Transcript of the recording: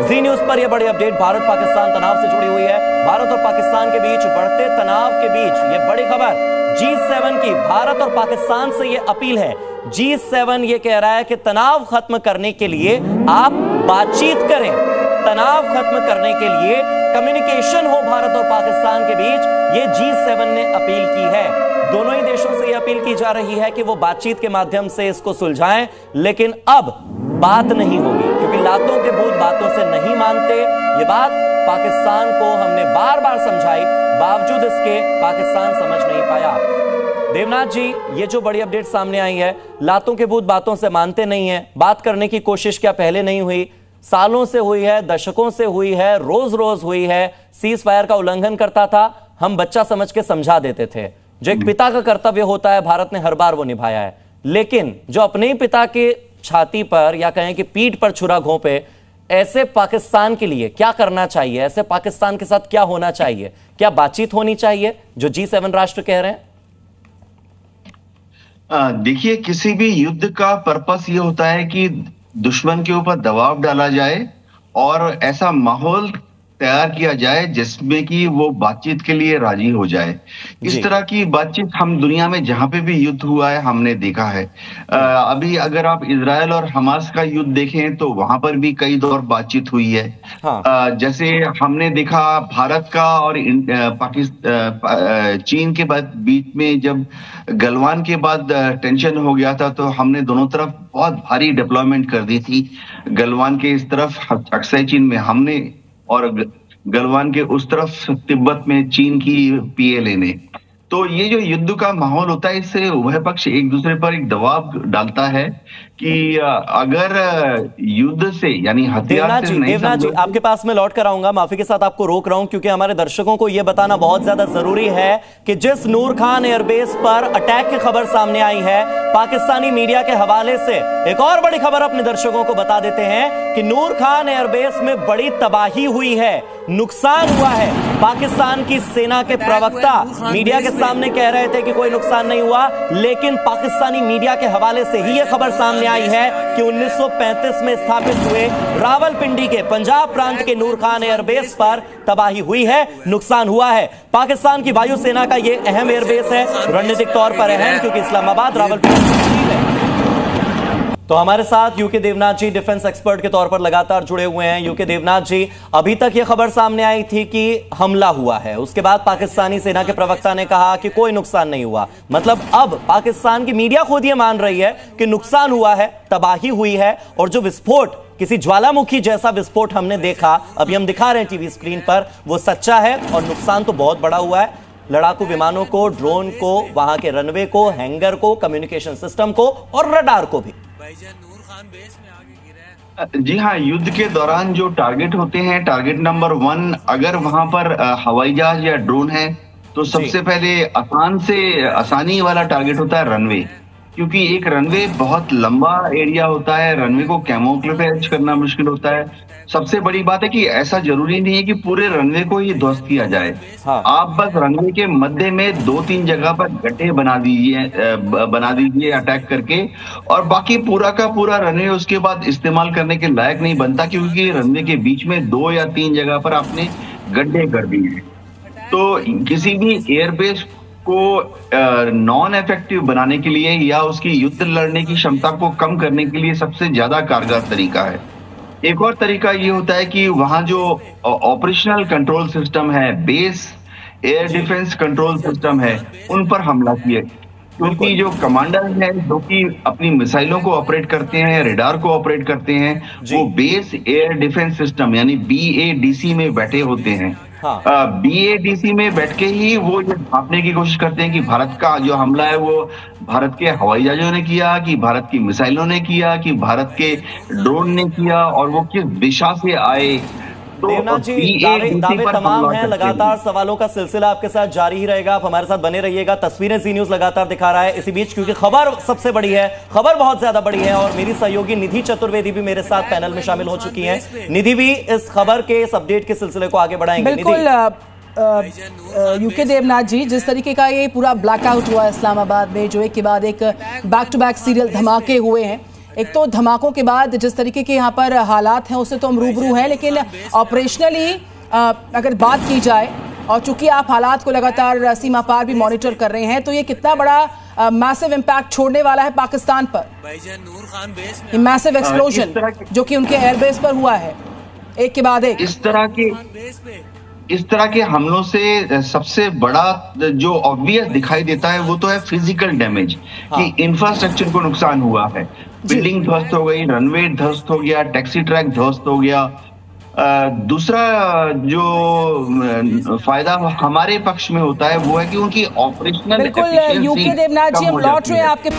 जी news पर यह बड़ी अपडेट भारत पाकिस्तान तनाव से जुड़ी हुई है। भारत और पाकिस्तान के बीच बढ़ते तनाव के बीच यह बड़ी खबर G7 की भारत और पाकिस्तान से यह अपील है। G7 ये कह रहा है कि तनाव खत्म करने के लिए आप बातचीत करें, तनाव खत्म करने के लिए कम्युनिकेशन हो भारत और पाकिस्तान के बीच। ये G7 ने अपील की है। दोनों ही देशों से यह अपील की जा रही है कि वो बातचीत के माध्यम से इसको सुलझाएं, लेकिन अब बात नहीं होगी क्योंकि लातों के भूत बातों से नहीं मानते। ये बात पाकिस्तान को हमने बार बार समझाई, बावजूद इसके पाकिस्तान समझ नहीं पाया। देवनाथ जी, ये जो बड़ी अपडेट सामने आई है, लातों के भूत बातों से मानते नहीं है। बात करने की कोशिश क्या पहले नहीं हुई? सालों से हुई है, दशकों से हुई है, रोज रोज हुई है। सीज फायर का उल्लंघन करता था, हम बच्चा समझ के समझा देते थे। जो एक पिता का कर्तव्य होता है, भारत ने हर बार वो निभाया है। लेकिन जो अपने ही पिता के छाती पर या कहें कि पीठ पर छुरा घोंपे, ऐसे पाकिस्तान के लिए क्या करना चाहिए? ऐसे पाकिस्तान के साथ क्या होना चाहिए? क्या बातचीत होनी चाहिए जो G7 राष्ट्र कह रहे हैं? देखिए, किसी भी युद्ध का पर्पस ये होता है कि दुश्मन के ऊपर दबाव डाला जाए और ऐसा माहौल तैयार किया जाए जिसमें कि वो बातचीत के लिए राजी हो जाए। इस तरह की बातचीत हम दुनिया में जहां पे भी युद्ध हुआ है हमने देखा है। अभी अगर आप इजराइल और हमास का युद्ध देखें तो वहां पर भी कई दौर बातचीत हुई है। हाँ। जैसे हमने देखा भारत का और चीन के बीच में जब गलवान के बाद टेंशन हो गया था तो हमने दोनों तरफ बहुत भारी डिप्लॉयमेंट कर दी थी। गलवान के इस तरफ अक्सर चीन में हमने और गलवान के उस तरफ तिब्बत में चीन की PLA ने। तो ये जो युद्ध का माहौल होता है, इससे उभय पक्ष एक दूसरे पर एक दबाव डालता है कि अगर युद्ध से यानी हथियार से नहीं। देवनाथ जी, आपके पास में लौट कर आऊंगा, माफी के साथ आपको रोक रहा हूं क्योंकि हमारे दर्शकों को यह बताना बहुत ज्यादा जरूरी है कि जिस नूर खान एयरबेस पर अटैक की खबर सामने आई है, पाकिस्तानी मीडिया के हवाले से एक और बड़ी खबर अपने दर्शकों को बता देते हैं कि नूर खान एयरबेस में बड़ी तबाही हुई है, नुकसान हुआ है। पाकिस्तान की सेना के प्रवक्ता मीडिया के सामने कह रहे थे कि कोई नुकसान नहीं हुआ, लेकिन पाकिस्तानी मीडिया के हवाले से ही यह खबर सामने आई है कि 1935 में स्थापित हुए रावलपिंडी के पंजाब प्रांत के नूर खान एयरबेस पर तबाही हुई है, नुकसान हुआ है। पाकिस्तान की वायुसेना का यह अहम एयरबेस है, रणनीतिक तौर पर अहम, क्योंकि इस्लामाबाद रावलपिंडी है। तो हमारे साथ यूके देवनाथ जी डिफेंस एक्सपर्ट के तौर पर लगातार जुड़े हुए हैं। यूके देवनाथ जी, अभी तक यह खबर सामने आई थी कि हमला हुआ है, उसके बाद पाकिस्तानी सेना के प्रवक्ता ने कहा कि कोई नुकसान नहीं हुआ। मतलब अब पाकिस्तान की मीडिया खुद ये मान रही है कि नुकसान हुआ है, तबाही हुई है, और जो विस्फोट, किसी ज्वालामुखी जैसा विस्फोट हमने देखा, अभी हम दिखा रहे हैं टीवी स्क्रीन पर, वो सच्चा है और नुकसान तो बहुत बड़ा हुआ है। लड़ाकू विमानों को, ड्रोन को, वहां के रनवे को, हैंगर को, कम्युनिकेशन सिस्टम को और रडार को भी। नूर खान बेस में आगे गिरा है। जी हाँ, युद्ध के दौरान जो टारगेट होते हैं, टारगेट नंबर 1 अगर वहां पर हवाई जहाज या ड्रोन है तो सबसे पहले आसानी वाला टारगेट होता है रनवे, क्योंकि एक रनवे बहुत लंबा एरिया होता है, रनवे को कैमोफ्लेज करना मुश्किल होता है। सबसे बड़ी बात है कि ऐसा जरूरी नहीं है कि पूरे रनवे को ही ध्वस्त किया जाए। हाँ। आप बस रनवे के मध्य में 2-3 जगह पर गड्ढे बना दीजिए अटैक करके, और बाकी पूरा का पूरा रनवे उसके बाद इस्तेमाल करने के लायक नहीं बनता, क्योंकि रनवे के बीच में 2 या 3 जगह पर आपने गड्ढे कर दिए हैं। तो किसी भी एयरबेस को नॉन इफेक्टिव बनाने के लिए या उसकी युद्ध लड़ने की क्षमता को कम करने के लिए सबसे ज्यादा कारगर तरीका है। एक और तरीका ये होता है कि वहां जो ऑपरेशनल कंट्रोल सिस्टम है, base air defence control system है, उन पर हमला किया, क्योंकि जो कमांडर है जो कि अपनी मिसाइलों को ऑपरेट करते हैं, रेडार को ऑपरेट करते हैं, वो बेस एयर डिफेंस सिस्टम यानी BADC में बैठे होते हैं। हाँ। BADC में बैठ के ही वो ये भापने की कोशिश करते हैं कि भारत का जो हमला है वो भारत के हवाई जहाजों ने किया, कि भारत की मिसाइलों ने किया, कि भारत के ड्रोन ने किया, और वो किस दिशा से आए। देवनाथ जी, दावे तमाम हैं, लगातार सवालों का सिलसिला आपके साथ जारी ही रहेगा, आप हमारे साथ बने रहिएगा। तस्वीरें जी न्यूज लगातार दिखा रहा है इसी बीच, क्योंकि खबर सबसे बड़ी है, खबर बहुत ज्यादा बड़ी है, और मेरी सहयोगी निधि चतुर्वेदी भी मेरे साथ पैनल में शामिल हो चुकी हैं। निधि भी इस खबर के, इस अपडेट के सिलसिले को आगे बढ़ाएंगे। बिल्कुल यूके देवनाथ जी, जिस तरीके का ये पूरा ब्लैकआउट हुआ इस्लामाबाद में, जो एक के बाद एक बैक टू बैक सीरियल धमाके हुए हैं, एक तो धमाकों के बाद जिस तरीके के यहाँ पर हालात हैं उससे तो हम रूबरू हैं, लेकिन ऑपरेशनली अगर बात की जाए और चूंकि आप हालात को लगातार सीमा पार भी मॉनिटर कर रहे हैं, तो ये कितना बड़ा मैसिव इम्पैक्ट छोड़ने वाला है पाकिस्तान पर, नूर खान बेस में मैसिव एक्सप्लोजन जो कि उनके एयरबेस पर हुआ है एक के बाद एक। इस तरह के हमलों से सबसे बड़ा जो ऑब्वियस दिखाई देता है वो तो है फिजिकल डैमेज, कि इंफ्रास्ट्रक्चर को नुकसान हुआ है। बिल्डिंग ध्वस्त हो गई, रनवे ध्वस्त हो गया, टैक्सी ट्रैक ध्वस्त हो गया। दूसरा जो फायदा हमारे पक्ष में होता है वो है कि उनकी ऑपरेशनल बिल्कुल यूके देवनाथ जी, हम लौट रहे हैं आपके